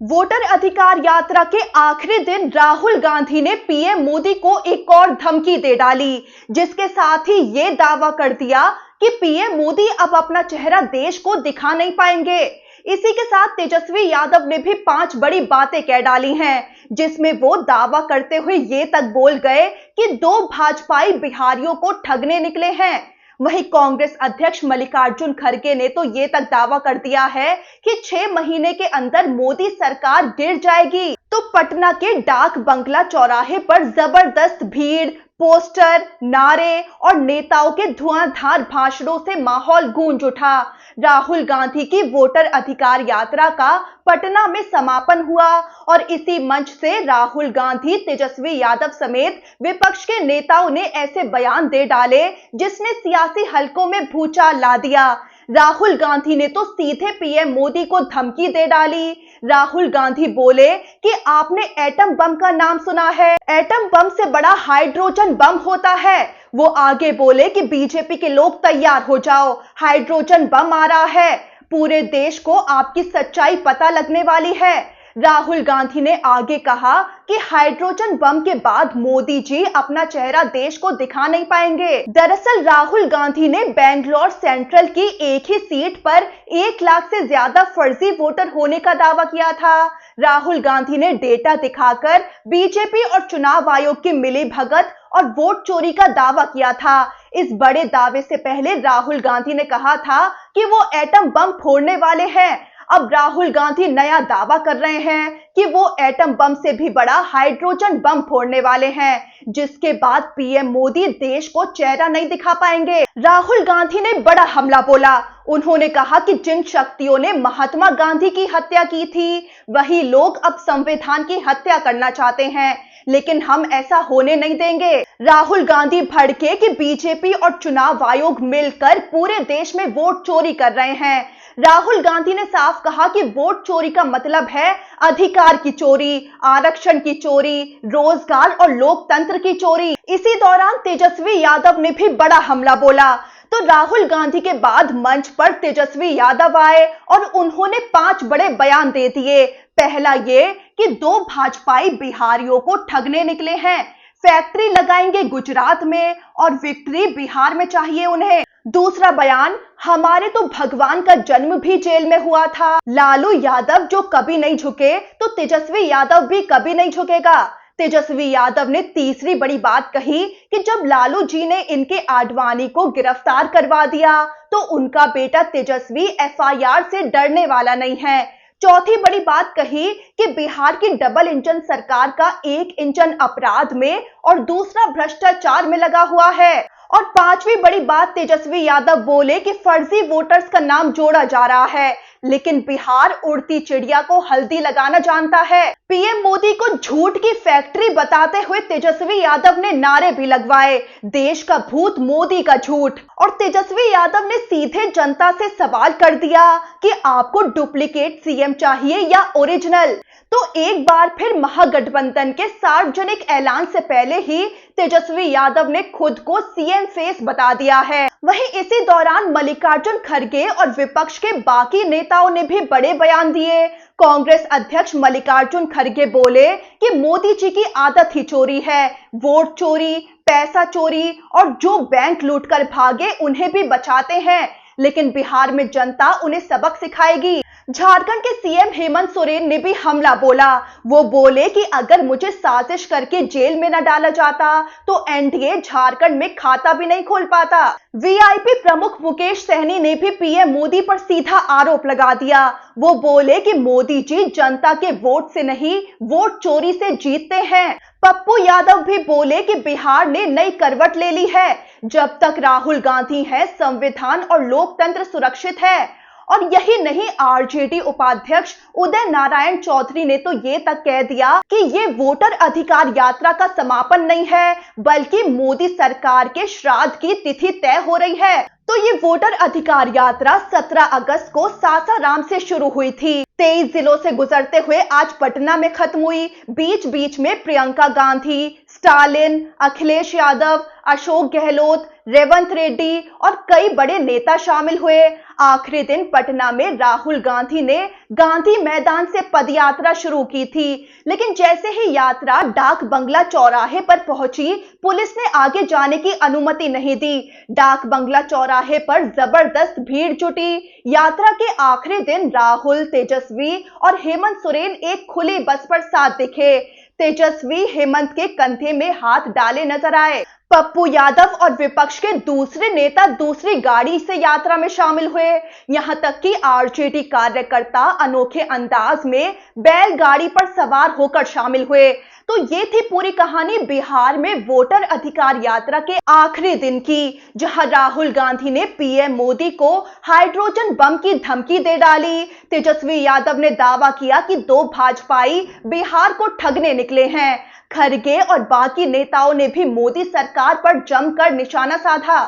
Voter अधिकार यात्रा के आखिरी दिन राहुल गांधी ने पीएम मोदी को एक और धमकी दे डाली, जिसके साथ ही ये दावा कर दिया कि पीएम मोदी अब अपना चेहरा देश को दिखा नहीं पाएंगे। इसी के साथ तेजस्वी यादव ने भी 5 बड़ी बातें कह डाली हैं, जिसमें वो दावा करते हुए ये तक बोल गए कि 2 भाजपाई बिहारियों को ठगने निकले हैं। वहीं कांग्रेस अध्यक्ष मल्लिकार्जुन खड़गे ने तो ये तक दावा कर दिया है कि 6 महीने के अंदर मोदी सरकार गिर जाएगी। तो पटना के डाक बंगला चौराहे पर जबरदस्त भीड़, पोस्टर, नारे और नेताओं के धुआंधार भाषणों से माहौल गूंज उठा। राहुल गांधी की वोटर अधिकार यात्रा का पटना में समापन हुआ और इसी मंच से राहुल गांधी, तेजस्वी यादव समेत विपक्ष के नेताओं ने ऐसे बयान दे डाले जिसने सियासी हलकों में भूचाल ला दिया। राहुल गांधी ने तो सीधे पीएम मोदी को धमकी दे डाली। राहुल गांधी बोले कि आपने एटम बम का नाम सुना है, एटम बम से बड़ा हाइड्रोजन बम होता है। वो आगे बोले कि बीजेपी के लोग तैयार हो जाओ, हाइड्रोजन बम आ रहा है, पूरे देश को आपकी सच्चाई पता लगने वाली है। राहुल गांधी ने आगे कहा कि हाइड्रोजन बम के बाद मोदी जी अपना चेहरा देश को दिखा नहीं पाएंगे। दरअसल राहुल गांधी ने बेंगलोर सेंट्रल की एक ही सीट पर 1 लाख से ज्यादा फर्जी वोटर होने का दावा किया था। राहुल गांधी ने डेटा दिखाकर बीजेपी और चुनाव आयोग की मिलीभगत और वोट चोरी का दावा किया था। इस बड़े दावे से पहले राहुल गांधी ने कहा था कि वो एटम बम फोड़ने वाले हैं। अब राहुल गांधी नया दावा कर रहे हैं कि वो एटम बम से भी बड़ा हाइड्रोजन बम फोड़ने वाले हैं, जिसके बाद पीएम मोदी देश को चेहरा नहीं दिखा पाएंगे। राहुल गांधी ने बड़ा हमला बोला। उन्होंने कहा कि जिन शक्तियों ने महात्मा गांधी की हत्या की थी, वही लोग अब संविधान की हत्या करना चाहते हैं, लेकिन हम ऐसा होने नहीं देंगे। राहुल गांधी भड़के कि बीजेपी और चुनाव आयोग मिलकर पूरे देश में वोट चोरी कर रहे हैं। राहुल गांधी ने साफ कहा कि वोट चोरी का मतलब है अधिकार की चोरी, आरक्षण की चोरी, रोजगार और लोकतंत्र की चोरी। इसी दौरान तेजस्वी यादव ने भी बड़ा हमला बोला। तो राहुल गांधी के बाद मंच पर तेजस्वी यादव आए और उन्होंने 5 बड़े बयान दे दिए। पहला ये कि 2 भाजपाई बिहारियों को ठगने निकले हैं, फैक्ट्री लगाएंगे गुजरात में और विक्ट्री बिहार में चाहिए उन्हें। दूसरा बयान, हमारे तो भगवान का जन्म भी जेल में हुआ था। लालू यादव जो कभी नहीं झुके, तो तेजस्वी यादव भी कभी नहीं झुकेगा। तेजस्वी यादव ने तीसरी बड़ी बात कही कि जब लालू जी ने इनके आडवाणी को गिरफ्तार करवा दिया, तो उनका बेटा तेजस्वी एफआईआर से डरने वाला नहीं है। चौथी बड़ी बात कही कि बिहार की डबल इंजन सरकार का एक इंजन अपराध में और दूसरा भ्रष्टाचार में लगा हुआ है। और 5वीं बड़ी बात तेजस्वी यादव बोले कि फर्जी वोटर्स का नाम जोड़ा जा रहा है, लेकिन बिहार उड़ती चिड़िया को हल्दी लगाना जानता है। पीएम मोदी को झूठ की फैक्ट्री बताते हुए तेजस्वी यादव ने नारे भी लगवाए, देश का भूत मोदी का झूठ। और तेजस्वी यादव ने सीधे जनता से सवाल कर दिया कि आपको डुप्लीकेट सीएम चाहिए या ओरिजिनल। तो एक बार फिर महागठबंधन के सार्वजनिक ऐलान से पहले ही तेजस्वी यादव ने खुद को सीएम फेस बता दिया है। वहीं इसी दौरान मल्लिकार्जुन खड़गे और विपक्ष के बाकी नेताओं ने भी बड़े बयान दिए। कांग्रेस अध्यक्ष मल्लिकार्जुन खड़गे बोले कि मोदी जी की आदत ही चोरी है, वोट चोरी, पैसा चोरी और जो बैंक लूटकर भागे उन्हें भी बचाते हैं, लेकिन बिहार में जनता उन्हें सबक सिखाएगी। झारखंड के सीएम हेमंत सोरेन ने भी हमला बोला। वो बोले कि अगर मुझे साजिश करके जेल में न डाला जाता, तो एनडीए झारखंड में खाता भी नहीं खोल पाता। वीआईपी प्रमुख मुकेश सहनी ने भी पीएम मोदी पर सीधा आरोप लगा दिया। वो बोले कि मोदी जी जनता के वोट से नहीं, वोट चोरी से जीतते हैं। पप्पू यादव भी बोले कि बिहार ने नई करवट ले ली है, जब तक राहुल गांधी है संविधान और लोकतंत्र सुरक्षित है। और यही नहीं, आरजेडी उपाध्यक्ष उदय नारायण चौधरी ने तो ये तक कह दिया कि ये वोटर अधिकार यात्रा का समापन नहीं है, बल्कि मोदी सरकार के श्राद्ध की तिथि तय हो रही है। तो ये वोटर अधिकार यात्रा 17 अगस्त को सासाराम से शुरू हुई थी। 23 जिलों से गुजरते हुए आज पटना में खत्म हुई। बीच बीच में प्रियंका गांधी, स्टालिन, अखिलेश यादव, अशोक गहलोत, रेवंत रेड्डी और कई बड़े नेता शामिल हुए। आखिरी दिन पटना में राहुल गांधी ने गांधी मैदान से पदयात्रा शुरू की थी, लेकिन जैसे ही यात्रा डाक बंगला चौराहे पर पहुंची, पुलिस ने आगे जाने की अनुमति नहीं दी। डाक बंगला चौराहे पर जबरदस्त भीड़ जुटी। यात्रा के आखिरी दिन राहुल, तेजस्वी और हेमंत सोरेन एक खुली बस पर साथ दिखे। तेजस्वी हेमंत के कंधे में हाथ डाले नजर आए। पप्पू यादव और विपक्ष के दूसरे नेता दूसरी गाड़ी से यात्रा में शामिल हुए। यहां तक कि आरजेडी कार्यकर्ता अनोखे अंदाज में बैलगाड़ी पर सवार होकर शामिल हुए। तो ये थी पूरी कहानी बिहार में वोटर अधिकार यात्रा के आखिरी दिन की, जहां राहुल गांधी ने पीएम मोदी को हाइड्रोजन बम की धमकी दे डाली। तेजस्वी यादव ने दावा किया कि 2 भाजपाई बिहार को ठगने निकले हैं। खरगे और बाकी नेताओं ने भी मोदी सरकार पर जमकर निशाना साधा।